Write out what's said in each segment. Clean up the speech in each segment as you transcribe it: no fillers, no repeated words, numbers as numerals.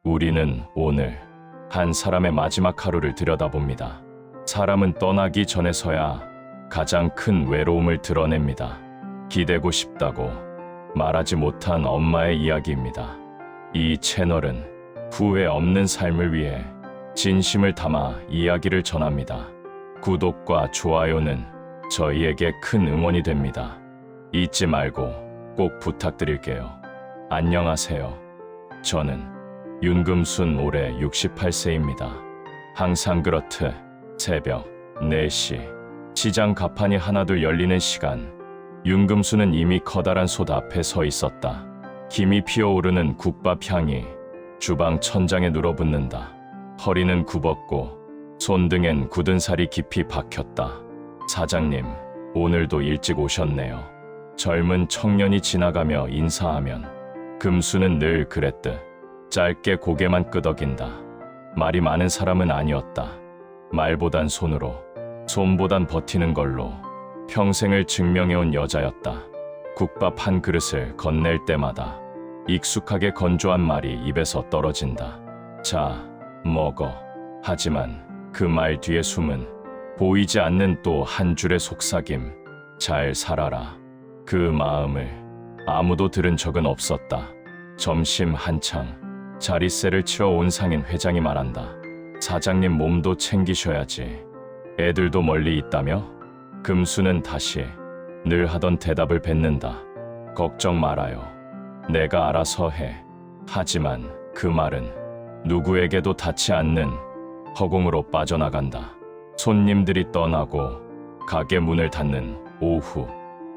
우리는 오늘 한 사람의 마지막 하루를 들여다봅니다. 사람은 떠나기 전에서야 가장 큰 외로움을 드러냅니다. 기대고 싶다고 말하지 못한 엄마의 이야기입니다. 이 채널은 후회 없는 삶을 위해 진심을 담아 이야기를 전합니다. 구독과 좋아요는 저희에게 큰 응원이 됩니다. 잊지 말고 꼭 부탁드릴게요. 안녕하세요. 저는 윤금순 올해 68세입니다. 항상 그렇듯 새벽 4시 시장 가판이 하나둘 열리는 시간, 윤금순은 이미 커다란 솥 앞에 서 있었다. 김이 피어오르는 국밥 향이 주방 천장에 눌어붙는다. 허리는 굽었고 손등엔 굳은 살이 깊이 박혔다. 사장님, 오늘도 일찍 오셨네요. 젊은 청년이 지나가며 인사하면 금수는 늘 그랬듯 짧게 고개만 끄덕인다. 말이 많은 사람은 아니었다. 말보단 손으로, 손보단 버티는 걸로 평생을 증명해온 여자였다. 국밥 한 그릇을 건넬 때마다 익숙하게 건조한 말이 입에서 떨어진다. 자, 먹어. 하지만 그 말 뒤에 숨은 보이지 않는 또 한 줄의 속삭임. 잘 살아라. 그 마음을 아무도 들은 적은 없었다. 점심 한창 자릿세를 치러 온 상인 회장이 말한다. 사장님 몸도 챙기셔야지. 애들도 멀리 있다며? 금수는 다시 늘 하던 대답을 뱉는다. 걱정 말아요. 내가 알아서 해. 하지만 그 말은 누구에게도 닿지 않는 허공으로 빠져나간다. 손님들이 떠나고 가게 문을 닫는 오후,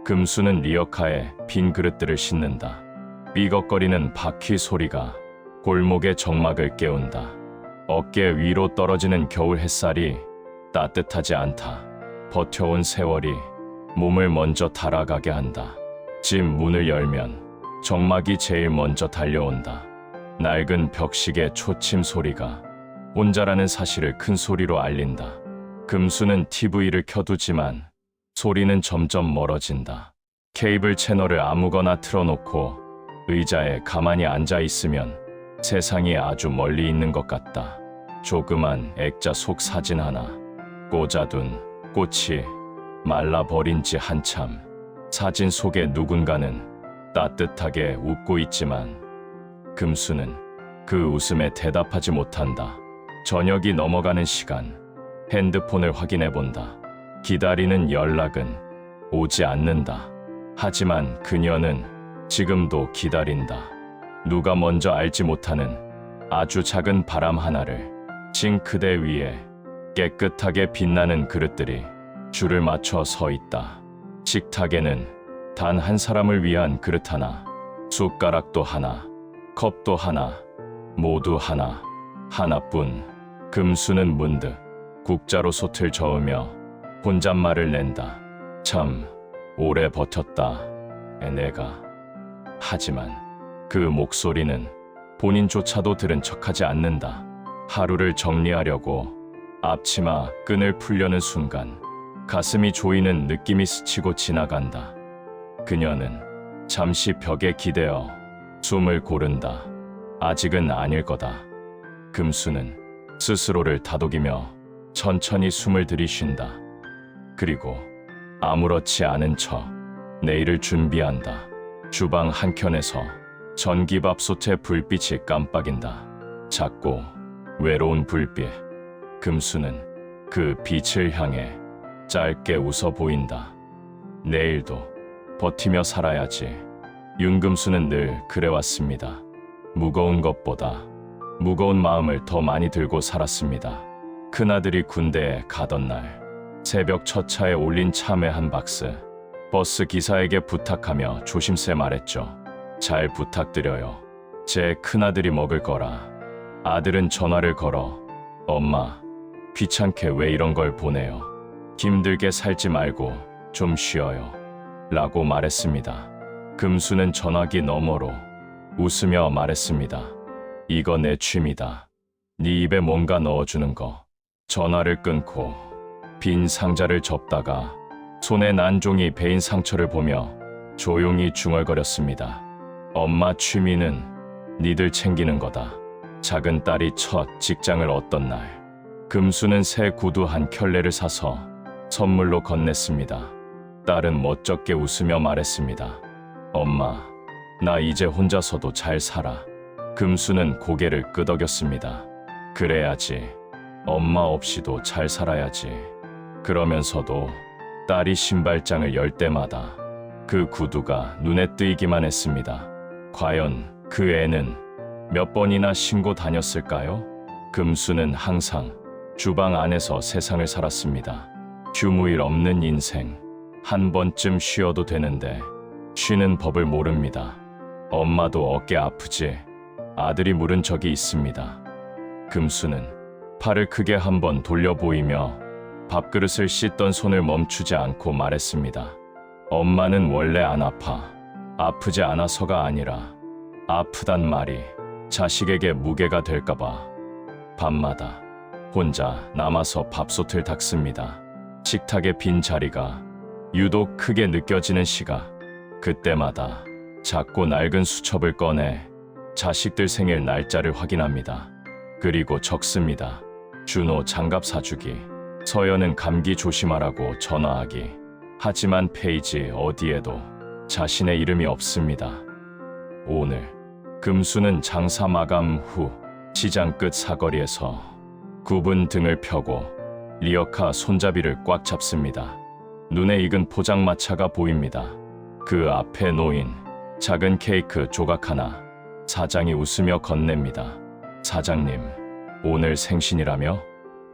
금수는 리어카에 빈 그릇들을 싣는다. 삐걱거리는 바퀴 소리가 골목의 정막을 깨운다. 어깨 위로 떨어지는 겨울 햇살이 따뜻하지 않다. 버텨온 세월이 몸을 먼저 달아가게 한다. 집 문을 열면 정막이 제일 먼저 달려온다. 낡은 벽식의 초침 소리가 혼자라는 사실을 큰 소리로 알린다. 금수는 TV를 켜두지만 소리는 점점 멀어진다. 케이블 채널을 아무거나 틀어놓고 의자에 가만히 앉아 있으면 세상이 아주 멀리 있는 것 같다. 조그만 액자 속 사진 하나, 꽂아둔 꽃이 말라버린 지 한참. 사진 속에 누군가는 따뜻하게 웃고 있지만 금수는 그 웃음에 대답하지 못한다. 저녁이 넘어가는 시간, 핸드폰을 확인해 본다. 기다리는 연락은 오지 않는다. 하지만 그녀는 지금도 기다린다. 누가 먼저 알지 못하는 아주 작은 바람 하나를. 싱크대 위에 깨끗하게 빛나는 그릇들이 줄을 맞춰 서 있다. 식탁에는 단 한 사람을 위한 그릇 하나, 숟가락도 하나, 컵도 하나, 모두 하나, 하나뿐. 금수는 문득 국자로 솥을 저으며 혼잣말을 낸다. 참 오래 버텼다, 내가. 하지만 그 목소리는 본인조차도 들은 척하지 않는다. 하루를 정리하려고 앞치마 끈을 풀려는 순간 가슴이 조이는 느낌이 스치고 지나간다. 그녀는 잠시 벽에 기대어 숨을 고른다. 아직은 아닐 거다. 금수는 스스로를 다독이며 천천히 숨을 들이쉰다. 그리고 아무렇지 않은 척 내일을 준비한다. 주방 한켠에서 전기밥솥의 불빛이 깜빡인다. 작고 외로운 불빛. 금수는 그 빛을 향해 짧게 웃어 보인다. 내일도 버티며 살아야지. 윤금수는 늘 그래왔습니다. 무거운 것보다 무거운 마음을 더 많이 들고 살았습니다. 큰아들이 군대에 가던 날 새벽 첫 차에 올린 참외 한 박스, 버스 기사에게 부탁하며 조심스레 말했죠. 잘 부탁드려요. 제 큰아들이 먹을 거라. 아들은 전화를 걸어 엄마, 귀찮게 왜 이런 걸 보내요. 힘들게 살지 말고 좀 쉬어요. 라고 말했습니다. 금수는 전화기 너머로 웃으며 말했습니다. 이거 내 취미다. 네 입에 뭔가 넣어주는 거. 전화를 끊고 빈 상자를 접다가 손에 난 종이 베인 상처를 보며 조용히 중얼거렸습니다. 엄마 취미는 니들 챙기는 거다. 작은 딸이 첫 직장을 얻던 날, 금수는 새 구두 한 켤레를 사서 선물로 건넸습니다. 딸은 멋쩍게 웃으며 말했습니다. 엄마, 나 이제 혼자서도 잘 살아. 금수는 고개를 끄덕였습니다. 그래야지. 엄마 없이도 잘 살아야지. 그러면서도 딸이 신발장을 열 때마다 그 구두가 눈에 띄기만 했습니다. 과연 그 애는 몇 번이나 신고 다녔을까요? 금수는 항상 주방 안에서 세상을 살았습니다. 휴무일 없는 인생. 한 번쯤 쉬어도 되는데 쉬는 법을 모릅니다. 엄마도 어깨 아프지? 아들이 물은 적이 있습니다. 금수는 팔을 크게 한번 돌려 보이며 밥그릇을 씻던 손을 멈추지 않고 말했습니다. 엄마는 원래 안 아파. 아프지 않아서가 아니라 아프단 말이 자식에게 무게가 될까봐 밤마다 혼자 남아서 밥솥을 닦습니다. 식탁의 빈 자리가 유독 크게 느껴지는 시각. 그때마다 작고 낡은 수첩을 꺼내 자식들 생일 날짜를 확인합니다. 그리고 적습니다. 준호 장갑 사주기, 서연은 감기 조심하라고 전화하기. 하지만 페이지 어디에도 자신의 이름이 없습니다. 오늘 금수는 장사 마감 후 시장 끝 사거리에서 굽은 등을 펴고 리어카 손잡이를 꽉 잡습니다. 눈에 익은 포장마차가 보입니다. 그 앞에 놓인 작은 케이크 조각 하나. 사장이 웃으며 건넵니다. 사장님, 오늘 생신이라며?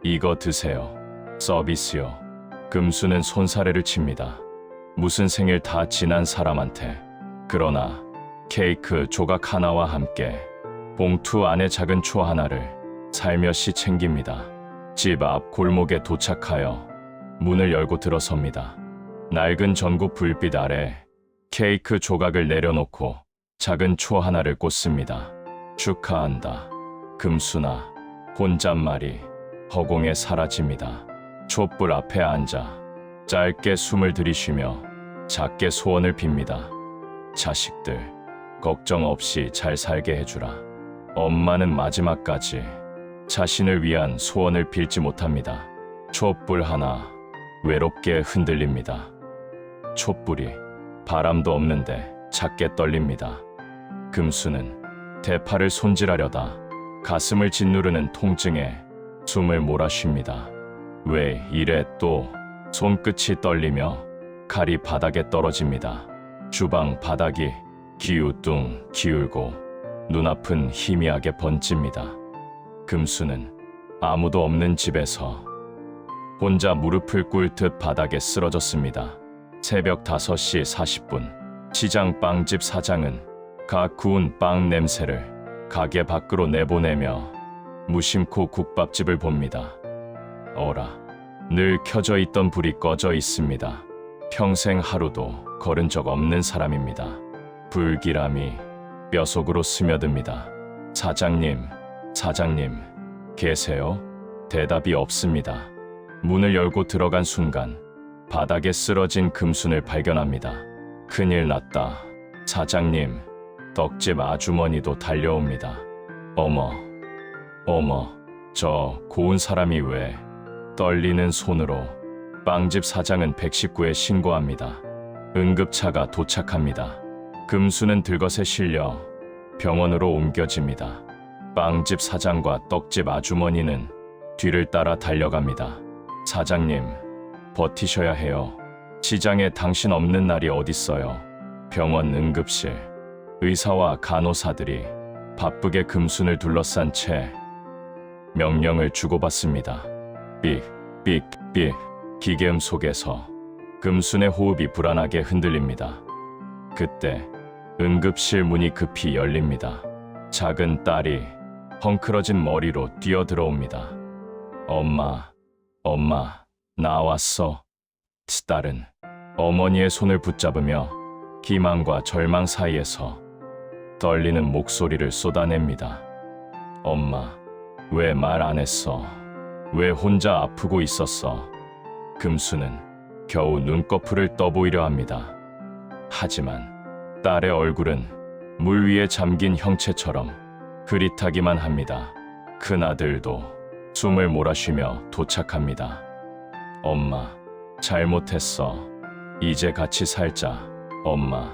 이거 드세요. 서비스요. 금수는 손사래를 칩니다. 무슨 생일 다 지난 사람한테. 그러나 케이크 조각 하나와 함께 봉투 안에 작은 초 하나를 살며시 챙깁니다. 집 앞 골목에 도착하여 문을 열고 들어섭니다. 낡은 전구 불빛 아래 케이크 조각을 내려놓고 작은 초 하나를 꽂습니다. 축하한다. 금수나. 혼잣말이 허공에 사라집니다. 촛불 앞에 앉아 짧게 숨을 들이쉬며 작게 소원을 빕니다. 자식들, 걱정 없이 잘 살게 해주라. 엄마는 마지막까지 자신을 위한 소원을 빌지 못합니다. 촛불 하나 외롭게 흔들립니다. 촛불이 바람도 없는데 작게 떨립니다. 금수는 대파를 손질하려다 가슴을 짓누르는 통증에 숨을 몰아쉽니다. 왜 이래 또 손끝이 떨리며 칼이 바닥에 떨어집니다. 주방 바닥이 기우뚱 기울고 눈앞은 희미하게 번집니다. 금수는 아무도 없는 집에서 혼자 무릎을 꿇듯 바닥에 쓰러졌습니다. 새벽 5시 40분 시장 빵집 사장은 각 구운 빵 냄새를 가게 밖으로 내보내며 무심코 국밥집을 봅니다. 어라, 늘 켜져 있던 불이 꺼져 있습니다. 평생 하루도 걸은 적 없는 사람입니다. 불길함이 뼈속으로 스며듭니다. 사장님, 사장님, 계세요? 대답이 없습니다. 문을 열고 들어간 순간 바닥에 쓰러진 금순을 발견합니다. 큰일 났다. 사장님, 떡집 아주머니도 달려옵니다. 어머, 어머, 저 고운 사람이 왜? 떨리는 손으로 빵집 사장은 119에 신고합니다. 응급차가 도착합니다. 금수는 들것에 실려 병원으로 옮겨집니다. 빵집 사장과 떡집 아주머니는 뒤를 따라 달려갑니다. 사장님, 버티셔야 해요. 시장에 당신 없는 날이 어딨어요. 병원 응급실, 의사와 간호사들이 바쁘게 금순을 둘러싼 채 명령을 주고받습니다. 삑, 삑, 삑. 기계음 속에서 금순의 호흡이 불안하게 흔들립니다. 그때 응급실 문이 급히 열립니다. 작은 딸이 헝클어진 머리로 뛰어들어옵니다. 엄마, 엄마, 나왔어. 딸은 어머니의 손을 붙잡으며 기망과 절망 사이에서 떨리는 목소리를 쏟아냅니다. 엄마, 왜 말 안 했어? 왜 혼자 아프고 있었어? 금수는 겨우 눈꺼풀을 떠보이려 합니다. 하지만 딸의 얼굴은 물 위에 잠긴 형체처럼 흐릿하기만 합니다. 큰아들도 숨을 몰아쉬며 도착합니다. 엄마, 잘못했어. 이제 같이 살자. 엄마.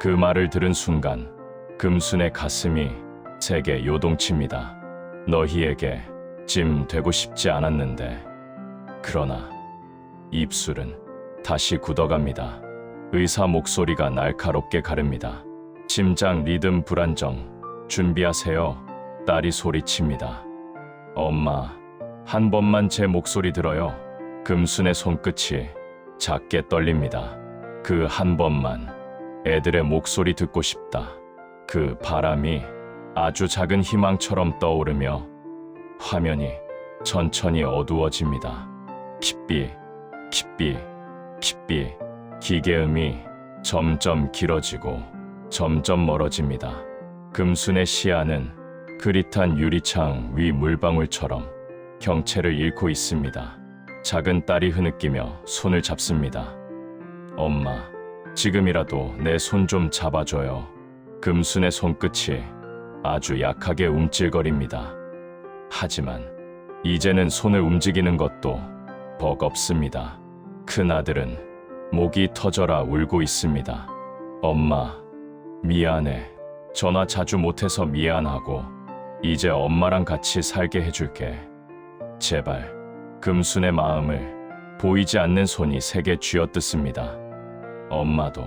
그 말을 들은 순간 금순의 가슴이 세게 요동칩니다. 너희에게 짐 되고 싶지 않았는데. 그러나 입술은 다시 굳어갑니다. 의사 목소리가 날카롭게 가릅니다. 심장 리듬 불안정. 준비하세요. 딸이 소리칩니다. 엄마, 한 번만 제 목소리 들어요. 금순의 손끝이 작게 떨립니다. 그 한 번만 애들의 목소리 듣고 싶다. 그 바람이 아주 작은 희망처럼 떠오르며 화면이 천천히 어두워집니다. kit비, kit비, kit비. 기계음이 점점 길어지고 점점 멀어집니다. 금순의 시야는 그릿한 유리창 위 물방울처럼 형체를 잃고 있습니다. 작은 딸이 흐느끼며 손을 잡습니다. 엄마, 지금이라도 내 손 좀 잡아줘요. 금순의 손끝이 아주 약하게 움찔거립니다. 하지만 이제는 손을 움직이는 것도 버겁습니다. 큰아들은 목이 터져라 울고 있습니다. 엄마, 미안해. 전화 자주 못해서 미안하고 이제 엄마랑 같이 살게 해줄게. 제발. 금순의 마음을 보이지 않는 손이 세게 쥐어뜯습니다. 엄마도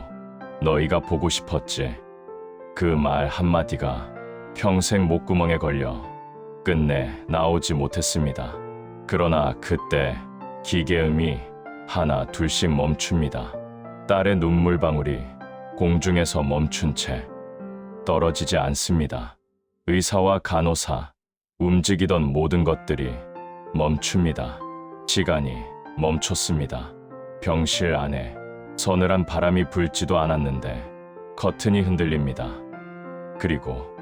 너희가 보고 싶었지. 그 말 한마디가 평생 목구멍에 걸려 끝내 나오지 못했습니다. 그러나 그때 기계음이 하나 둘씩 멈춥니다. 딸의 눈물방울이 공중에서 멈춘 채 떨어지지 않습니다. 의사와 간호사, 움직이던 모든 것들이 멈춥니다. 시간이 멈췄습니다. 병실 안에 서늘한 바람이 불지도 않았는데 커튼이 흔들립니다. 그리고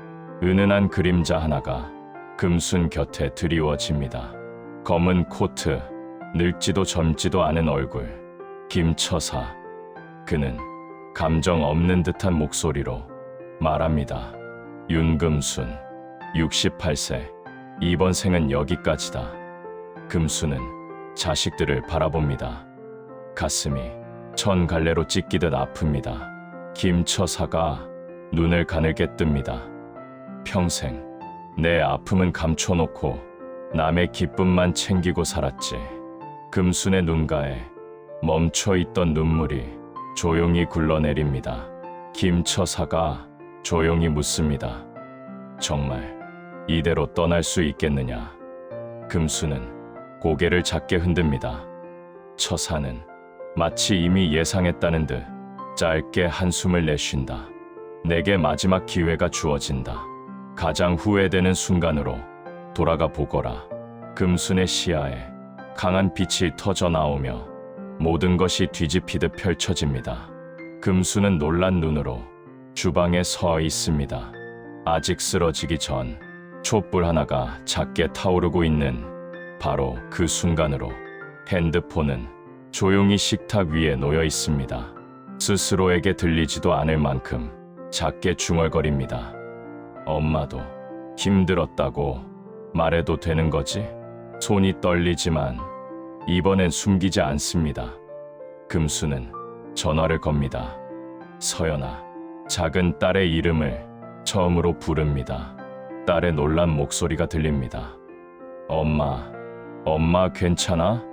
은은한 그림자 하나가 금순 곁에 드리워집니다. 검은 코트, 늙지도 젊지도 않은 얼굴, 김처사. 그는 감정 없는 듯한 목소리로 말합니다. 윤금순, 68세. 이번 생은 여기까지다. 금순은 자식들을 바라봅니다. 가슴이 천 갈래로 찢기듯 아픕니다. 김처사가 눈을 가늘게 뜹니다. 평생 내 아픔은 감춰놓고 남의 기쁨만 챙기고 살았지. 금순의 눈가에 멈춰있던 눈물이 조용히 굴러내립니다. 김처사가 조용히 묻습니다. 정말 이대로 떠날 수 있겠느냐? 금순은 고개를 작게 흔듭니다. 처사는 마치 이미 예상했다는 듯 짧게 한숨을 내쉰다. 내게 마지막 기회가 주어진다. 가장 후회되는 순간으로 돌아가 보거라. 금순의 시야에 강한 빛이 터져 나오며 모든 것이 뒤집히듯 펼쳐집니다. 금순은 놀란 눈으로 주방에 서 있습니다. 아직 쓰러지기 전 촛불 하나가 작게 타오르고 있는 바로 그 순간으로 핸드폰은 조용히 식탁 위에 놓여 있습니다. 스스로에게 들리지도 않을 만큼 작게 중얼거립니다. 엄마도 힘들었다고 말해도 되는 거지? 손이 떨리지만 이번엔 숨기지 않습니다. 금수는 전화를 겁니다. 서연아, 작은 딸의 이름을 처음으로 부릅니다. 딸의 놀란 목소리가 들립니다. 엄마 괜찮아?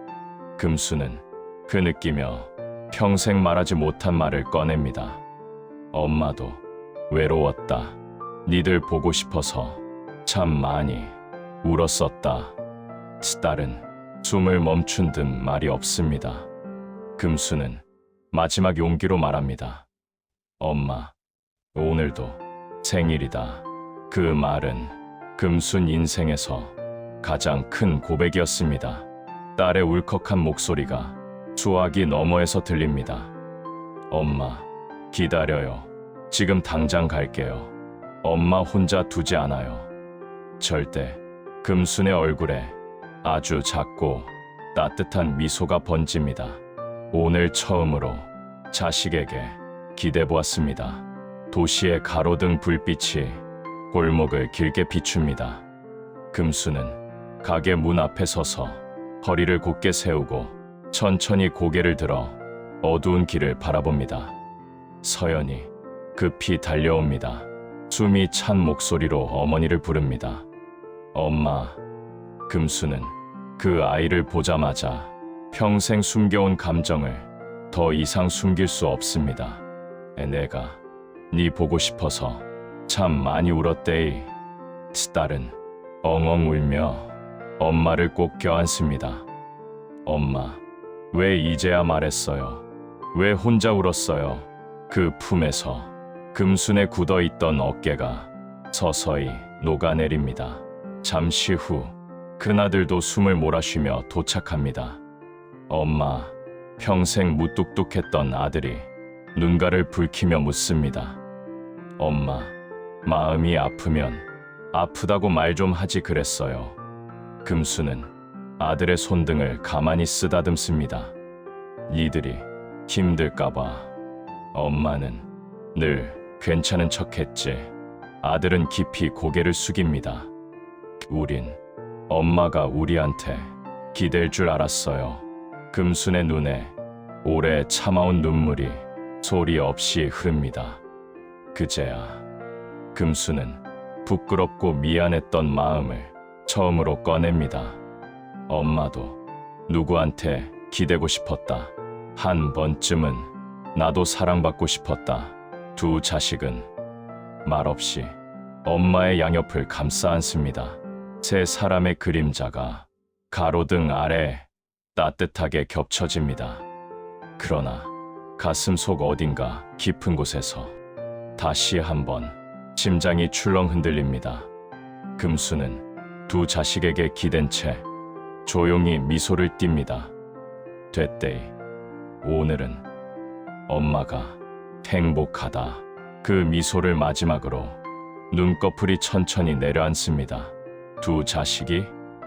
금수는 흐느끼며 평생 말하지 못한 말을 꺼냅니다. 엄마도 외로웠다. 니들 보고 싶어서 참 많이 울었었다. 딸은 숨을 멈춘 듯 말이 없습니다. 금수는 마지막 용기로 말합니다. 엄마, 오늘도 생일이다. 그 말은 금순 인생에서 가장 큰 고백이었습니다. 딸의 울컥한 목소리가 수화기 너머에서 들립니다. 엄마, 기다려요. 지금 당장 갈게요. 엄마 혼자 두지 않아요. 절대. 금순의 얼굴에 아주 작고 따뜻한 미소가 번집니다. 오늘 처음으로 자식에게 기대보았습니다. 도시의 가로등 불빛이 골목을 길게 비춥니다. 금수는 가게 문 앞에 서서 허리를 곧게 세우고 천천히 고개를 들어 어두운 길을 바라봅니다. 서연이 급히 달려옵니다. 숨이 찬 목소리로 어머니를 부릅니다. 엄마. 금수는 그 아이를 보자마자 평생 숨겨온 감정을 더 이상 숨길 수 없습니다. 내가 네 보고 싶어서 참 많이 울었대이. 딸은 엉엉 울며 엄마를 꼭 껴안습니다. 엄마, 왜 이제야 말했어요? 왜 혼자 울었어요? 그 품에서 금순에 굳어있던 어깨가 서서히 녹아내립니다. 잠시 후 큰아들도 숨을 몰아쉬며 도착합니다. 엄마, 평생 무뚝뚝했던 아들이 눈가를 붉히며 묻습니다. 엄마, 마음이 아프면 아프다고 말 좀 하지 그랬어요. 금수는 아들의 손등을 가만히 쓰다듬습니다. 니들이 힘들까봐. 엄마는 늘 괜찮은 척했지. 아들은 깊이 고개를 숙입니다. 우린 엄마가 우리한테 기댈 줄 알았어요. 금순의 눈에 오래 참아온 눈물이 소리 없이 흐릅니다. 그제야 금수는 부끄럽고 미안했던 마음을 처음으로 꺼냅니다. 엄마도 누구한테 기대고 싶었다. 한 번쯤은 나도 사랑받고 싶었다. 두 자식은 말없이 엄마의 양옆을 감싸 안습니다. 세 사람의 그림자가 가로등 아래 따뜻하게 겹쳐집니다. 그러나 가슴 속 어딘가 깊은 곳에서 다시 한번 심장이 출렁 흔들립니다. 금수는 두 자식에게 기댄 채 조용히 미소를 띱니다. 됐대이. 오늘은 엄마가 행복하다. 그 미소를 마지막으로 눈꺼풀이 천천히 내려앉습니다. 두 자식이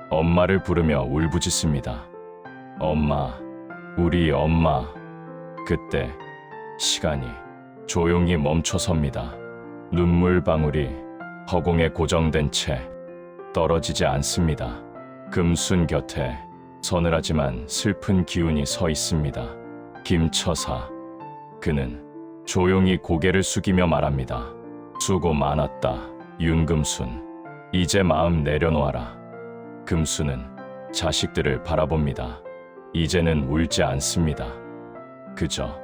엄마를 부르며 울부짖습니다. 엄마, 우리 엄마. 그때 시간이 조용히 멈춰섭니다. 눈물 방울이 허공에 고정된 채 떨어지지 않습니다. 금순 곁에 서늘하지만 슬픈 기운이 서 있습니다. 김처사. 그는 조용히 고개를 숙이며 말합니다. 수고 많았다, 윤금순. 이제 마음 내려놓아라. 금수는 자식들을 바라봅니다. 이제는 울지 않습니다. 그저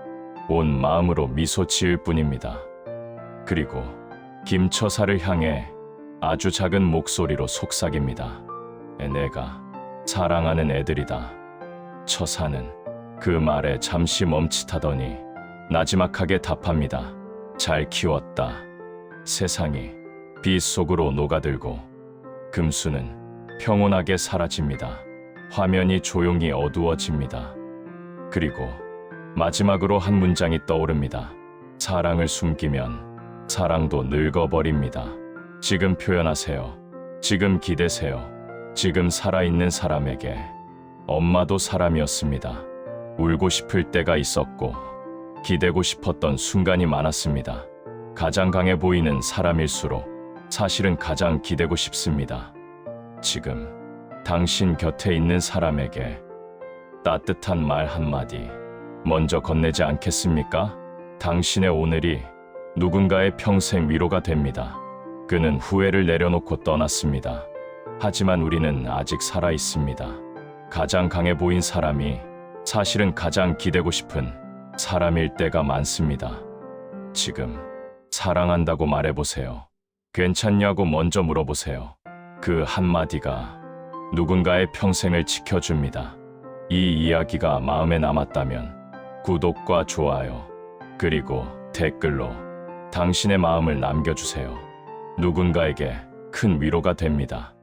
온 마음으로 미소 지을 뿐입니다. 그리고 김처사를 향해 아주 작은 목소리로 속삭입니다. 내가 사랑하는 애들이다. 처사는 그 말에 잠시 멈칫하더니 나지막하게 답합니다. 잘 키웠다. 세상이 빛 속으로 녹아들고 금수는 평온하게 사라집니다. 화면이 조용히 어두워집니다. 그리고 마지막으로 한 문장이 떠오릅니다. 사랑을 숨기면 사랑도 늙어버립니다. 지금 표현하세요. 지금 기대세요. 지금 살아있는 사람에게. 엄마도 사람이었습니다. 울고 싶을 때가 있었고 기대고 싶었던 순간이 많았습니다. 가장 강해 보이는 사람일수록 사실은 가장 기대고 싶습니다. 지금 당신 곁에 있는 사람에게 따뜻한 말 한마디 먼저 건네지 않겠습니까? 당신의 오늘이 누군가의 평생 위로가 됩니다. 그는 후회를 내려놓고 떠났습니다. 하지만 우리는 아직 살아 있습니다. 가장 강해 보인 사람이 사실은 가장 기대고 싶은 사람일 때가 많습니다. 지금 사랑한다고 말해보세요. 괜찮냐고 먼저 물어보세요. 그 한마디가 누군가의 평생을 지켜줍니다. 이 이야기가 마음에 남았다면 구독과 좋아요, 그리고 댓글로 당신의 마음을 남겨주세요. 누군가에게 큰 위로가 됩니다.